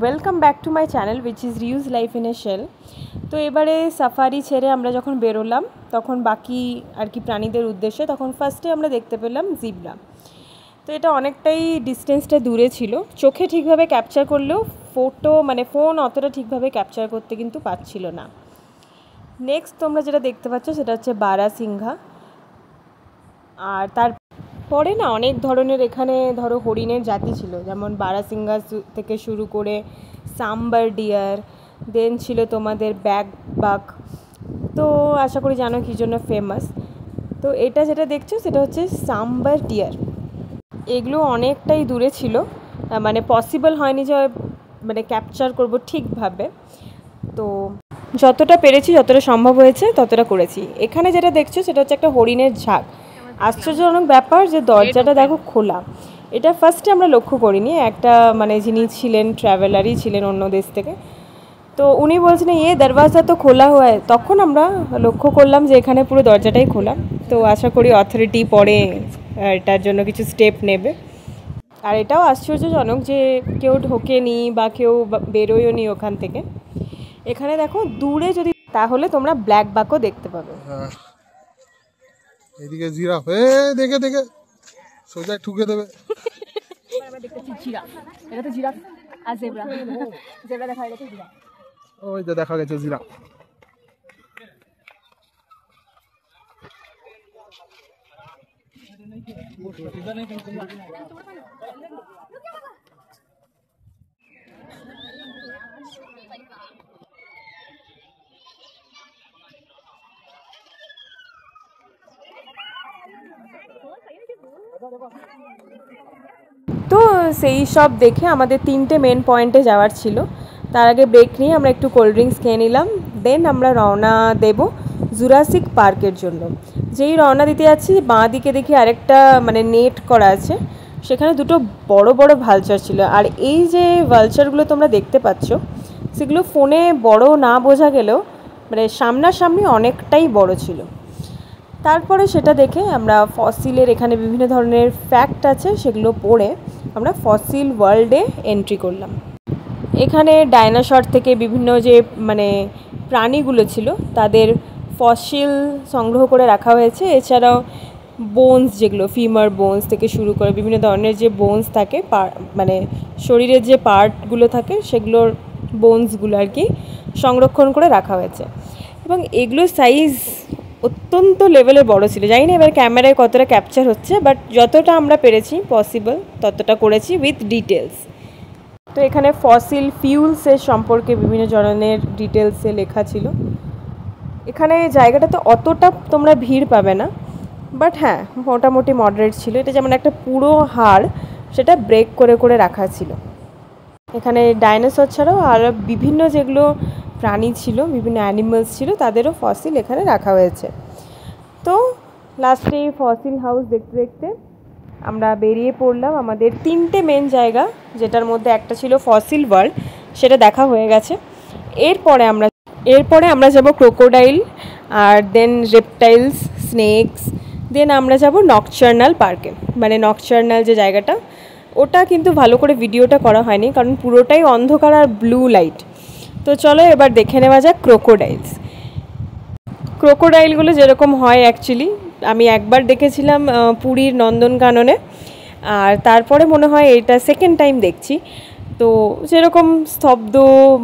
Welcome back to my channel which is reuse life in a shell. তো এবারে safari ছেড়ে আমরা যখন বেরোলাম তখন বাকি আর কি প্রাণীদের উদ্দেশ্যে তখন ফার্স্টে আমরা দেখতে পেলাম জিব্রা। তো এটা অনেকটাই ডিস্টেন্সটা দূরে ছিল, চোখে ঠিকভাবে ক্যাপচার করলেও ফোন অতটা ঠিকভাবে ক্যাপচার করতে কিন্তু পারছিল না। নেক্সট তোমরা যেটা দেখতে পাচ্ছ সেটা হচ্ছে বারাসিংহা। আর তারপরে না অনেক ধরনের এখানে ধরো হরিণের জাতি ছিল, যেমন বারাসিংহা থেকে শুরু করে সাম্বার ডিয়ার, দেন ছিল তোমাদের বাক। তো আশা করি জানো কী জন্য ফেমাস। তো এটা যেটা দেখছো সেটা হচ্ছে সাম্বার ডিয়ার। এগুলো অনেকটাই দূরে ছিল, মানে পসিবল হয়নি যে মানে ক্যাপচার করব ঠিকভাবে। তো যতটা পেরেছি, যতটা সম্ভব হয়েছে ততটা করেছি। এখানে যেটা দেখছো সেটা হচ্ছে একটা হরিণের ঝাঁক। আশ্চর্যজনক ব্যাপার যে দরজাটা দেখো খোলা, এটা ফার্স্টে আমরা লক্ষ্য করিনি। একটা মানে যিনি ছিলেন ট্রাভেলারই ছিলেন অন্য দেশ থেকে, তো উনি বলছেন দরওয়াজা তো খোলা হয়। তখন আমরা লক্ষ্য করলাম যে এখানে পুরো দরজাটাই খোলা। তো আশা করি অথরিটি পরে এটার জন্য কিছু স্টেপ নেবে। আর এটাও আশ্চর্যজনক যে কেউ ঢোকেনি বা কেউ বেরোয়ও নি ওখান থেকে। এখানে দেখো দূরে যদি তাহলে তোমরা ব্ল্যাক বাকও দেখতে পাবে। এদিকে জিরাফ, দেখে দেখে সোজা ঠুকে দেবে। আমরা দেখতেছি জিরাফ, এটা তো জিরাফ আর জেব্রা। জেব্রা দেখা গেছে, জিরাফ ওই যে দেখা গেছে জিরাফ। তো সেই সব দেখে আমাদের 3টে মেন পয়েন্টে যাওয়ার ছিল। তার আগে ব্রেক নিয়ে আমরা একটু কোল্ড ড্রিঙ্কস খেয়ে নিলাম। দেন আমরা রওনা দেব জুরাসিক পার্কের জন্য। যেই রওনা দিতে যাচ্ছি বাঁ দিকে দেখি আরেকটা মানে নেট করা আছে, সেখানে দুটো বড় বড় ভালচার ছিল। আর এই যে ভালচারগুলো তোমরা দেখতে পাচ্ছ সেগুলো ফোনে বড় না বোঝা গেলেও মানে সামনাসামনি অনেকটাই বড় ছিল। তারপরে সেটা দেখে আমরা ফসিলের এখানে বিভিন্ন ধরনের ফ্যাক্ট আছে সেগুলো পড়ে আমরা ফসিল ওয়ার্ল্ডে এন্ট্রি করলাম। এখানে ডাইনোসর থেকে বিভিন্ন যে মানে প্রাণীগুলো ছিল তাদের ফসিল সংগ্রহ করে রাখা হয়েছে। এছাড়াও বোনস, যেগুলো ফিমার বোনস থেকে শুরু করে বিভিন্ন ধরনের যে বোনস থাকে, মানে শরীরের যে পার্টগুলো থাকে সেগুলোর বোনসগুলো আর কি সংরক্ষণ করে রাখা হয়েছে। এবং এগুলোর সাইজ অত্যন্ত লেভেলের বড় ছিল। জানি না এবার ক্যামেরায় কতটা ক্যাপচার হচ্ছে, বাট যতটা আমরা পেরেছি পসিবল ততটা করেছি উইথ ডিটেলস। তো এখানে ফসিল ফিউলসের সম্পর্কে বিভিন্ন ধরনের ডিটেলসে লেখা ছিল। এখানে জায়গাটাতে অতটা তোমরা ভিড় পাবে না, বাট হ্যাঁ মোটামুটি মডারেট ছিল। এটা যেমন একটা পুরো হাড়, সেটা ব্রেক করে করে রাখা ছিল। এখানে ডাইনোসর ছাড়াও আর বিভিন্ন যেগুলো প্রাণী ছিল, বিভিন্ন অ্যানিমালস ছিল, তাদেরও ফসিল এখানে রাখা হয়েছে। তো লাস্টে ফসিল হাউস দেখতে দেখতে আমরা বেরিয়ে পড়লাম। আমাদের 3টে মেন জায়গা, যেটার মধ্যে একটা ছিল ফসিল ওয়ার্ল্ড, সেটা দেখা হয়ে গেছে। এরপরে আমরা যাব ক্রোকোডাইল, আর দেন রেপটাইলস, স্নেকস, দেন আমরা যাব নকচার্নাল পার্কে। মানে নকচার্নাল যে জায়গাটা, ওটা কিন্তু ভালো করে ভিডিওটা করা হয়নি কারণ পুরোটাই অন্ধকার আর ব্লু লাইট। তো চলো এবার দেখে নেওয়া যাক ক্রোকোডাইলগুলো যেরকম হয় অ্যাকচুয়ালি আমি একবার দেখেছিলাম পুরীর নন্দনকাননে, আর তারপরে মনে হয় এটা সেকেন্ড টাইম দেখছি। তো যেরকম স্তব্ধ,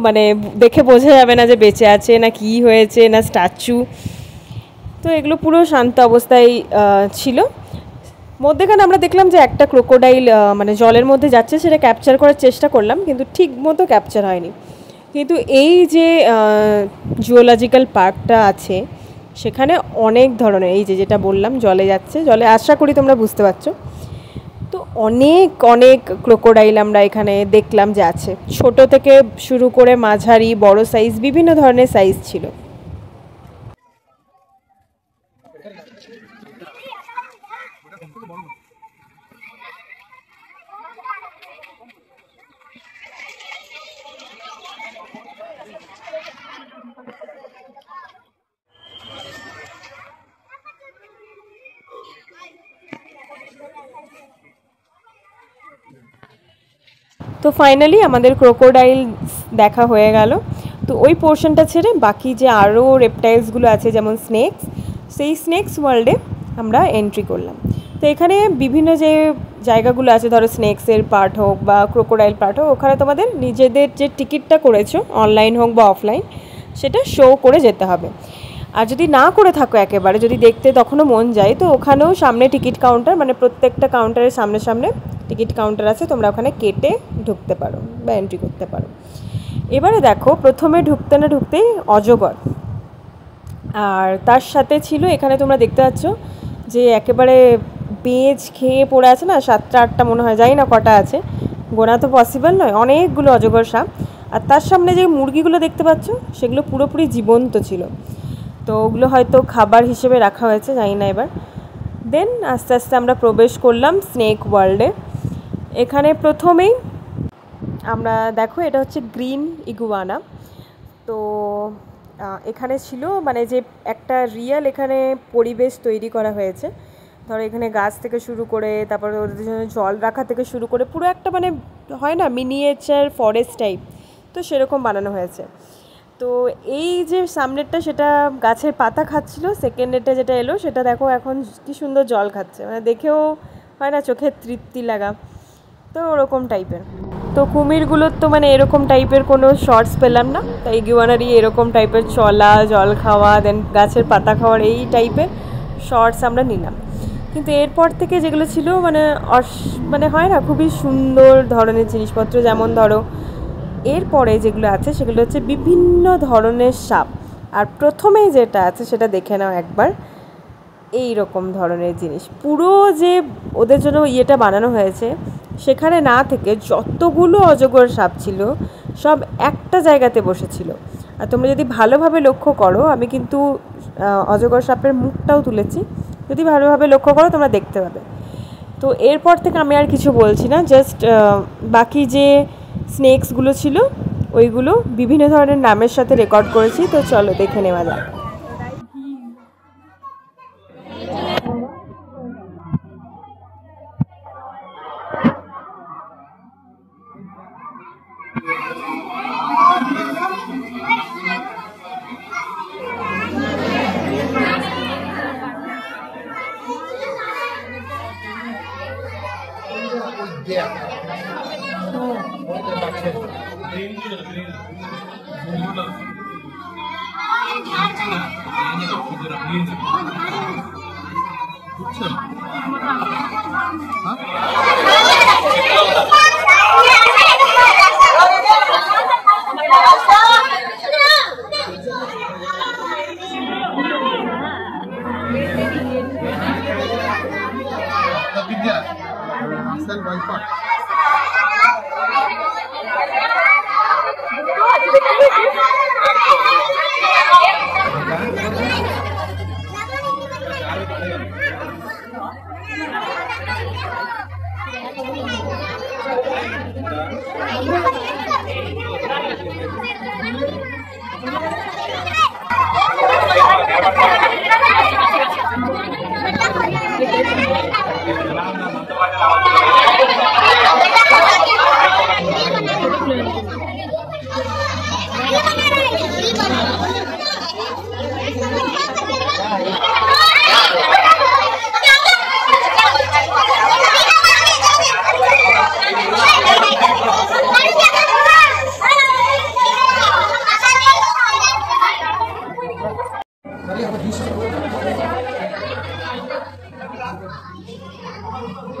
মানে দেখে বোঝা যাবে না যে বেঁচে আছে না কি হয়েছে না স্ট্যাচু। তো এগুলো পুরো শান্ত অবস্থায় ছিল। মধ্যেখানে আমরা দেখলাম যে একটা ক্রোকোডাইল মানে জলের মধ্যে যাচ্ছে, সেটা ক্যাপচার করার চেষ্টা করলাম কিন্তু ঠিক মতো ক্যাপচার হয়নি। কিন্তু এই যে জুওলজিক্যাল পার্কটা আছে সেখানে অনেক ধরনের, এই যেটা বললাম জলে যাচ্ছে, জলে আশা করি তোমরা বুঝতে পারছো। তো অনেক অনেক ক্রোকোডাইল আমরা এখানে দেখলাম যে আছে, ছোট থেকে শুরু করে মাঝারি বড় সাইজ, বিভিন্ন ধরনের সাইজ ছিল। তো ফাইনালি আমাদের ক্রোকোডাইল দেখা হয়ে গেল। তো ওই পোর্শনটা ছেড়ে বাকি যে আরও রেপটাইলসগুলো আছে যেমন স্নেকস, সেই স্নেকস ওয়ার্ল্ডে আমরা এন্ট্রি করলাম। তো এখানে বিভিন্ন যে জায়গাগুলো আছে, ধরো স্নেক্সের পার্ট হোক বা ক্রোকোডাইল পার্ট হোক, ওখানে তোমাদের নিজেদের যে টিকিটটা করেছো অনলাইন হোক বা অফলাইন, সেটা শো করে যেতে হবে। আর যদি না করে থাকো একেবারে, যদি দেখতে তখনও মন যায়, তো ওখানেও সামনে টিকিট কাউন্টার, মানে প্রত্যেকটা কাউন্টারের সামনে সামনে টিকিট কাউন্টার আছে, তোমরা ওখানে কেটে ঢুকতে পারো বা এন্ট্রি করতে পারো। এবারে দেখো, প্রথমে ঢুকতে না ঢুকতেই অজগর, আর তার সাথে ছিল এখানে তোমরা দেখতে পাচ্ছ যে একেবারে বেজ খেয়ে পড়ে আছে না, 7টা 8টা মনে হয়, জানি না কটা আছে, গোনা তো পসিবল নয়, অনেকগুলো অজগর সাপ। আর তার সামনে যে মুরগিগুলো দেখতে পাচ্ছ সেগুলো পুরোপুরি জীবন্ত ছিল, তো ওগুলো হয়তো খাবার হিসেবে রাখা হয়েছে, জানি না এবার। দেন আস্তে আস্তে আমরা প্রবেশ করলাম স্নেক ওয়ার্ল্ডে। এখানে প্রথমেই আমরা দেখো, এটা হচ্ছে গ্রিন ইগুয়ানা। তো এখানে ছিল মানে যে একটা রিয়েল এখানে পরিবেশ তৈরি করা হয়েছে, ধরো এখানে গাছ থেকে শুরু করে, তারপর ওদের জন্য জল রাখা থেকে শুরু করে, পুরো একটা মানে হয় না মিনিয়েচার ফরেস্ট টাইপ, তো সেরকম বানানো হয়েছে। তো এই যে সামনেরটা সেটা গাছের পাতা খাচ্ছিল, সেকেন্ডেরটা যেটা এলো সেটা দেখো এখন কি সুন্দর জল খাচ্ছে, মানে দেখেও হয় না চোখের তৃপ্তি লাগা, তো ওরকম টাইপের। তো কুমিরগুলোর তো মানে এরকম টাইপের কোনো শর্টস পেলাম না, তাই ইগুয়ানারই এরকম টাইপের চলা, জল খাওয়া, দেন গাছের পাতা খাওয়ার এই টাইপের শর্টস আমরা নিলাম। কিন্তু এরপর থেকে যেগুলো ছিল মানে মানে হয় না খুবই সুন্দর ধরনের জিনিসপত্র, যেমন ধরো এরপরে যেগুলো আছে সেগুলো হচ্ছে বিভিন্ন ধরনের সাপ। আর প্রথমেই যেটা আছে সেটা দেখে নাও একবার, এই রকম ধরনের জিনিস, পুরো যে ওদের জন্য ইয়েটা বানানো হয়েছে, সেখানে না থেকে যতগুলো অজগর সাপ ছিল সব একটা জায়গাতে বসেছিল। আর তোমরা যদি ভালোভাবে লক্ষ্য করো, আমি কিন্তু অজগর সাপের মুখটাও তুলেছি, যদি ভালোভাবে লক্ষ্য করো তোমরা দেখতে পাবে। তো এরপর থেকে আমি আর কিছু বলছি না, জাস্ট বাকি যে স্নেকসগুলো ছিল ওইগুলো বিভিন্ন ধরনের নামের সাথে রেকর্ড করেছি, তো চলো দেখে নেওয়া যাক।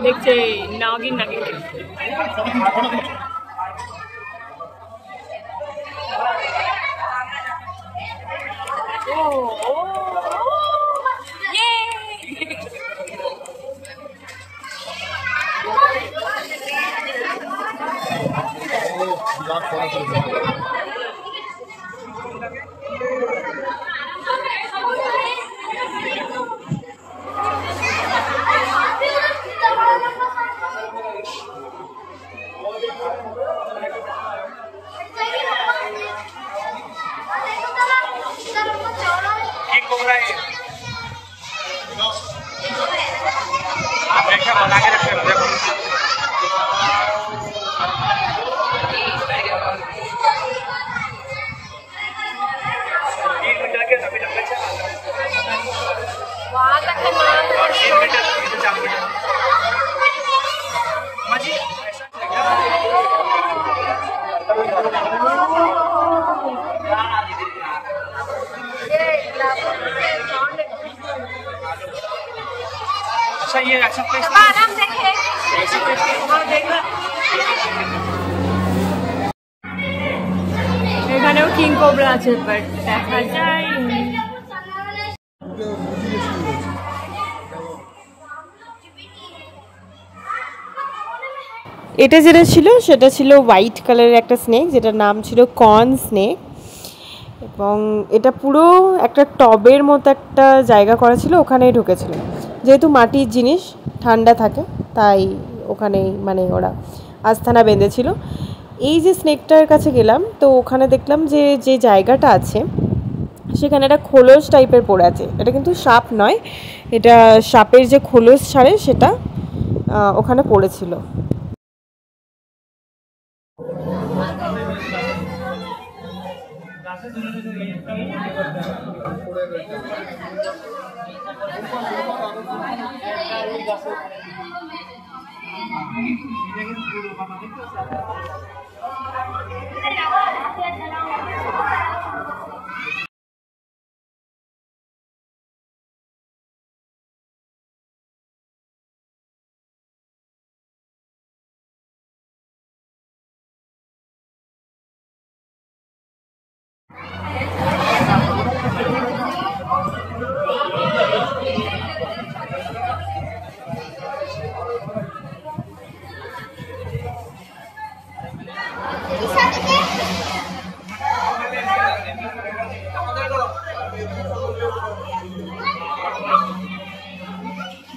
দেখছে নাগিন নাগিন अच्छा ये ऐसा प्लेस এখানেও কিং কোবরা আছে, বাট দেখা যায় এটা যেটা ছিল সেটা ছিল হোয়াইট কালারের একটা স্নেক, যেটার নাম ছিল কর্ন স্নেক। এবং এটা পুরো একটা টবের মতো একটা জায়গা করা ছিল, ওখানেই ঢুকেছিল। যেহেতু মাটির জিনিস ঠান্ডা থাকে, তাই ওখানেই মানে ওরা আস্তানা বেঁধেছিল। এই যে স্নেকটার কাছে গেলাম, তো ওখানে দেখলাম যে যে জায়গাটা আছে সেখানে একটা খোলস টাইপের পড়ে আছে। এটা কিন্তু সাপ নয়, এটা সাপের যে খোলস ছাড়ে সেটা ওখানে পড়েছিল।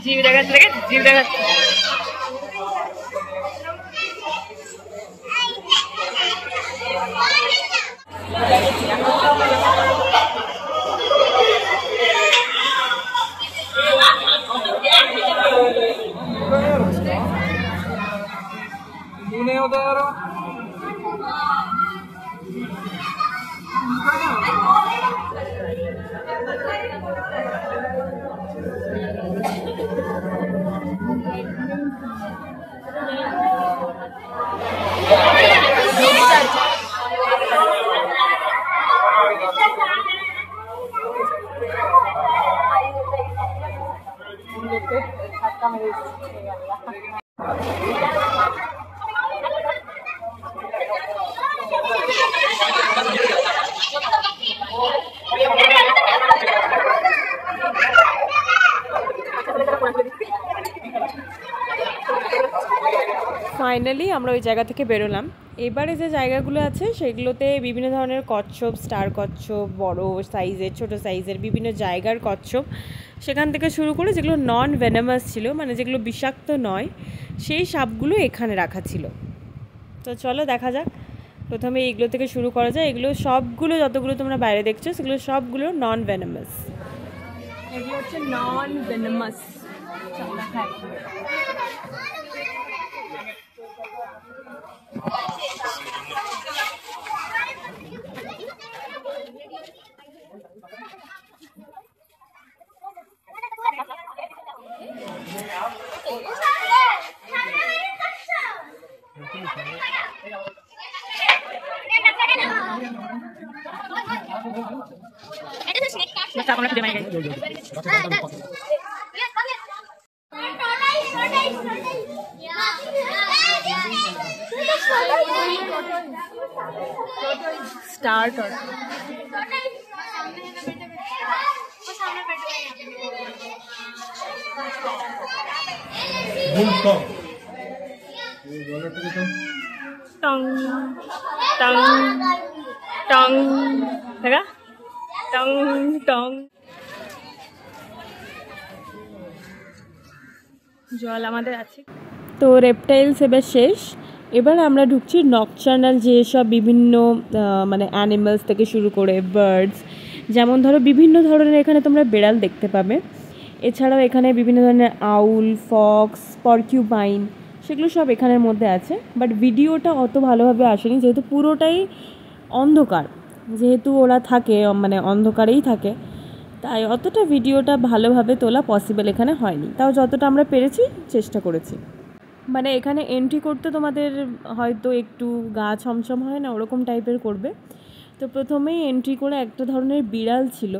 जीव देखाচ্ছে দেখে जीव देखाচ্ছে দুনে ওদের ফাইনালি আমরা ওই জায়গা থেকে বেরোলাম। এবারে যে জায়গাগুলো আছে সেগুলোতে বিভিন্ন ধরনের কচ্ছপ, স্টার কচ্ছপ, বড় সাইজের, ছোট সাইজের বিভিন্ন জায়গার কচ্ছপ, সেখান থেকে শুরু করে যেগুলো নন ভেনামাস ছিল, মানে যেগুলো বিষাক্ত নয়, সেই সাপগুলো এখানে রাখা ছিল। তো চলো দেখা যাক, প্রথমে এইগুলো থেকে শুরু করা যায়। এগুলো সবগুলো, যতগুলো তোমরা বাইরে দেখছো সেগুলো সবগুলো নন ভেনামাস। এগুলো হচ্ছে নন ভেনামাস। स्टार्ट और टंग टंग टंग देखा टंग टंग জল আমাদের আছে। তো রেপটাইলস এবার শেষ। এবার আমরা ঢুকছি নকচার্নাল যেসব বিভিন্ন মানে অ্যানিমালস থেকে শুরু করে বার্ডস, যেমন ধরো বিভিন্ন ধরনের এখানে তোমরা বেড়াল দেখতে পাবে। এছাড়াও এখানে বিভিন্ন ধরনের আউল, ফক্স, পরকিউপাইন, সেগুলো সব এখানের মধ্যে আছে। বাট ভিডিওটা অত ভালোভাবে আসেনি, যেহেতু পুরোটাই অন্ধকার, যেহেতু ওরা থাকে মানে অন্ধকারেই থাকে, তাই অতটা ভিডিওটা ভালোভাবে তোলা পসিবল এখানে হয়নি। তাও যতটা আমরা পেরেছি চেষ্টা করেছি। মানে এখানে এন্ট্রি করতে তোমাদের হয়তো একটু গা ছমছম হয় না, ওরকম টাইপের করবে। তো প্রথমেই এন্ট্রি করে একটা ধরনের বিড়াল ছিল।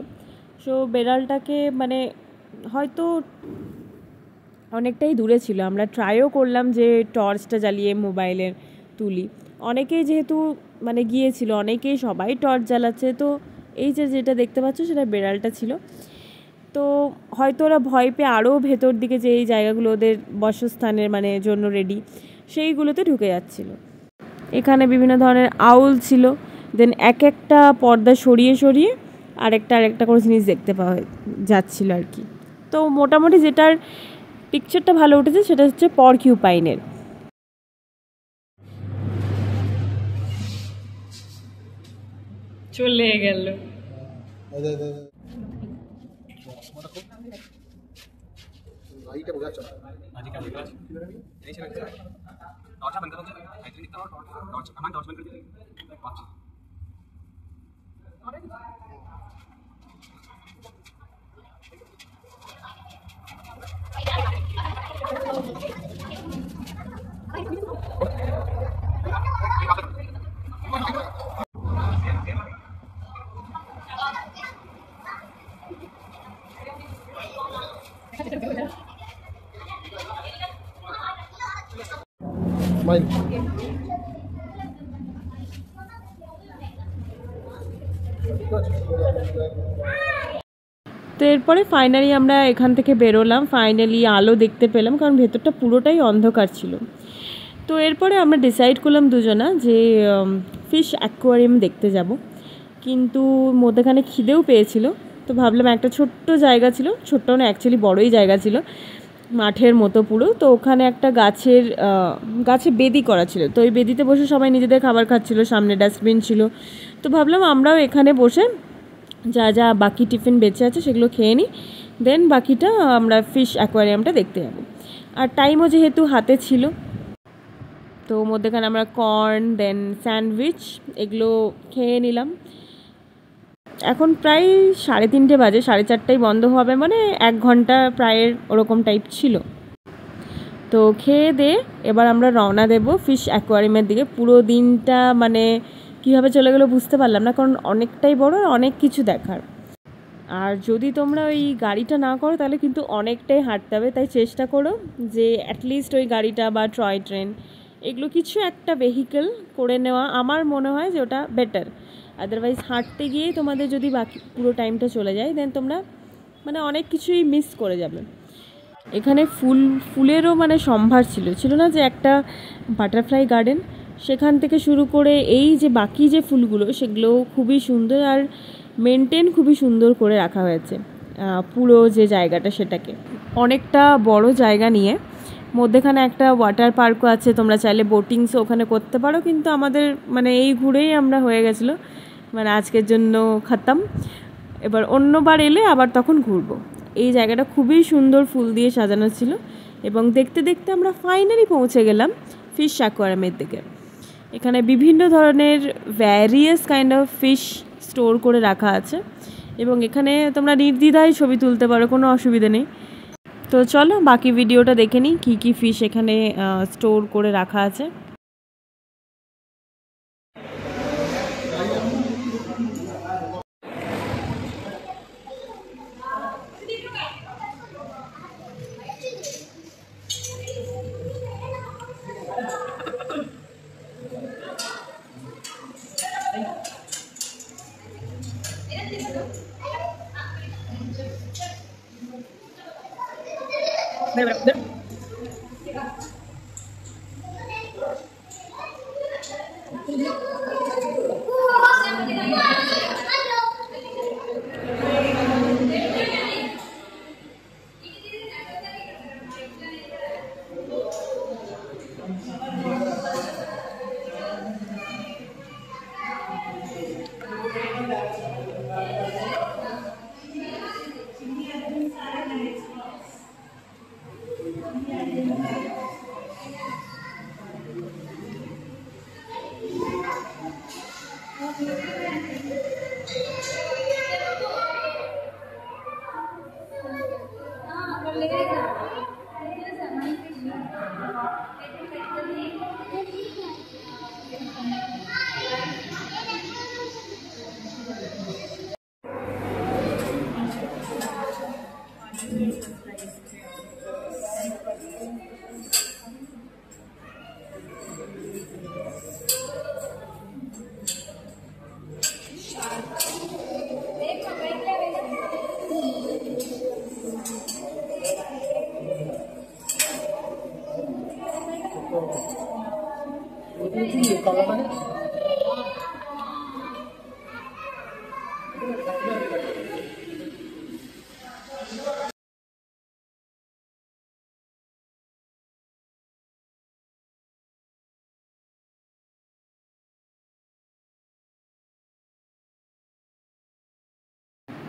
সো বিড়ালটাকে মানে হয়তো অনেকটাই দূরে ছিল। আমরা ট্রাইও করলাম যে টর্চটা জ্বালিয়ে মোবাইলের তুলি, অনেকেই যেহেতু মানে গিয়েছিল, অনেকেই সবাই টর্চ জ্বালাচ্ছে, তো এই যে যেটা দেখতে পাচ্ছ সেটা বেড়ালটা ছিল। তো হয়তো ওরা ভয় পেয়ে আরও ভেতর দিকে যে এই জায়গাগুলো ওদের বাসস্থানের মানে জন্য রেডি, সেইগুলোতে ঢুকে যাচ্ছিল। এখানে বিভিন্ন ধরনের আউল ছিল, দেন এক একটা পর্দা সরিয়ে সরিয়ে আরেকটা করে জিনিস দেখতে পাওয়া যাচ্ছিল আর কি। তো মোটামুটি যেটার পিকচারটা ভালো উঠেছে সেটা হচ্ছে পরকিউপাইনের। চলে গেল। লাইটটা বোঝা যাচ্ছে স্মাইল। তো এরপরে ফাইনালি আমরা এখান থেকে বেরোলাম, ফাইনালি আলো দেখতে পেলাম, কারণ ভেতরটা পুরোটাই অন্ধকার ছিল। তো এরপরে আমরা ডিসাইড করলাম দুজনা যে ফিশ অ্যাকোয়ারিয়াম দেখতে যাব, কিন্তু মধ্যেখানে খিদেও পেয়েছিল। তো ভাবলাম একটা ছোট্ট জায়গা ছিল, ছোট্ট না অ্যাকচুয়ালি বড়ই জায়গা ছিল, মাঠের মতো পুরো। তো ওখানে একটা গাছে বেদি করা ছিল, তো ওই বেদিতে বসে সবাই নিজেদের খাবার খাচ্ছিল, সামনে ডাস্টবিন ছিল। তো ভাবলাম আমরাও এখানে বসে যা যা বাকি টিফিন বেঁচে আছে সেগুলো খেয়ে নিই, দেন বাকিটা আমরা ফিশ অ্যাকোয়ারিয়ামটা দেখতে যাব। আর টাইমও যেহেতু হাতে ছিল, তো মধ্যেখানে আমরা কর্ন দেন স্যান্ডউইচ এগুলো খেয়ে নিলাম। এখন প্রায় 3:30 বাজে, 4:30টায় বন্ধ হবে, মানে 1 ঘন্টা প্রায়ের ওরকম টাইপ ছিল। তো খেয়ে দিয়ে এবার আমরা রওনা দেব ফিশ অ্যাকোয়ারিয়ামের দিকে। পুরো দিনটা মানে কীভাবে চলে গেলো বুঝতে পারলাম না, কারণ অনেকটাই বড়, অনেক কিছু দেখার। আর যদি তোমরা ওই গাড়িটা না করো তাহলে কিন্তু অনেকটাই হাঁটতে হবে, তাই চেষ্টা করো যে অ্যাটলিস্ট ওই গাড়িটা বা টয় ট্রেন এগুলো কিছু একটা ভেহিকেল করে নেওয়া। আমার মনে হয় যে ওটা বেটার। আদারওয়াইজ হাঁটতে গিয়েই তোমাদের যদি বাকি পুরো টাইমটা চলে যায়, দেন তোমরা মানে অনেক কিছুই মিস করে যাবে। এখানে ফুলেরও মানে সম্ভার ছিল না যে একটা বাটারফ্লাই গার্ডেন, সেখান থেকে শুরু করে এই যে বাকি যে ফুলগুলো সেগুলো খুবই সুন্দর, আর মেনটেন খুবই সুন্দর করে রাখা হয়েছে পুরো যে জায়গাটা, সেটাকে অনেকটা বড় জায়গা নিয়ে। মধ্যেখানে একটা ওয়াটার পার্কও আছে, তোমরা চাইলে বোটিংসও ওখানে করতে পারো, কিন্তু আমাদের মানে এই ঘুরেই আমরা হয়ে গেছিলো, মানে আজকের জন্য খতম। এবার অন্যবার এলে আবার তখন ঘুরবো। এই জায়গাটা খুবই সুন্দর ফুল দিয়ে সাজানো ছিল, এবং দেখতে দেখতে আমরা ফাইনালি পৌঁছে গেলাম ফিশ অ্যাকোয়ারিয়ামের দিকে। এখানে বিভিন্ন ধরনের various kind of fish store করে রাখা আছে, এবং এখানে তোমরা নির্দ্বিধায় ছবি তুলতে পারো, কোনো অসুবিধা নেই। তো চলো বাকি ভিডিওটা দেখে নিই কী কী ফিশ এখানে স্টোর করে রাখা আছে।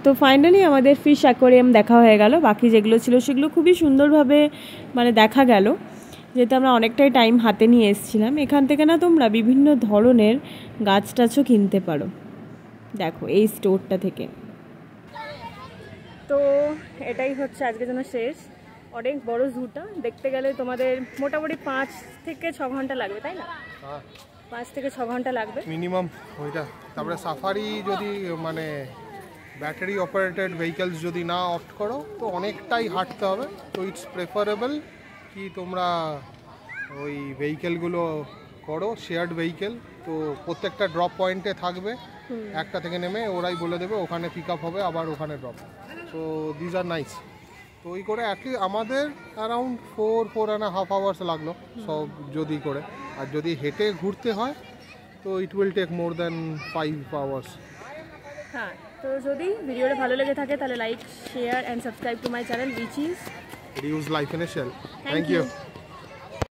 তো ফাইনালি আমাদের ফিশ অ্যাকোয়ারিয়াম দেখা হয়ে গেল। বাকি যেগুলো ছিল সেগুলো খুবই সুন্দরভাবে মানে দেখা গেল, যেহেতু আমরা অনেকটাই টাইম হাতে নিয়ে এসেছিলাম। এখান থেকে না তোমরা বিভিন্ন ধরনের গাছ টাছও কিনতে পারো, দেখো এই স্টোরটা থেকে। তো এটাই হচ্ছে আজকের জন্য শেষ। অনেক বড় জুটা, দেখতে গেলে তোমাদের মোটামুটি 5 থেকে 6 ঘন্টা লাগবে, তাই না? 5 থেকে 6 ঘন্টা লাগবে মিনিমাম ওইটা। তারপরে সাফারি যদি মানে ব্যাটারি অপারেটেড ভেহিকলস যদি না অপ্ট করো তো অনেকটাই হাঁটতে হবে। তো ইটস প্রেফারেবল কি তোমরা ওই ভেহিকেলগুলো করো, শেয়ার্ড ভেহিকেল। তো প্রত্যেকটা ড্রপ পয়েন্টে থাকবে, একটা থেকে নেমে ওরাই বলে দেবে ওখানে পিক আপ হবে, আবার ওখানে drop. So these are nice. তো ওই করে অ্যাটলিস্ট আমাদের অ্যারাউন্ড 4.5 আওয়ার্স লাগলো সব যদি করে। আর যদি হেঁটে ঘুরতে হয় তো it will take more than 5 hours. হ্যাঁ, তো যদি ভিডিওটা ভালো লেগে থাকে তাহলে like, share and subscribe to my channel which is reuse life in a shell. Thank you.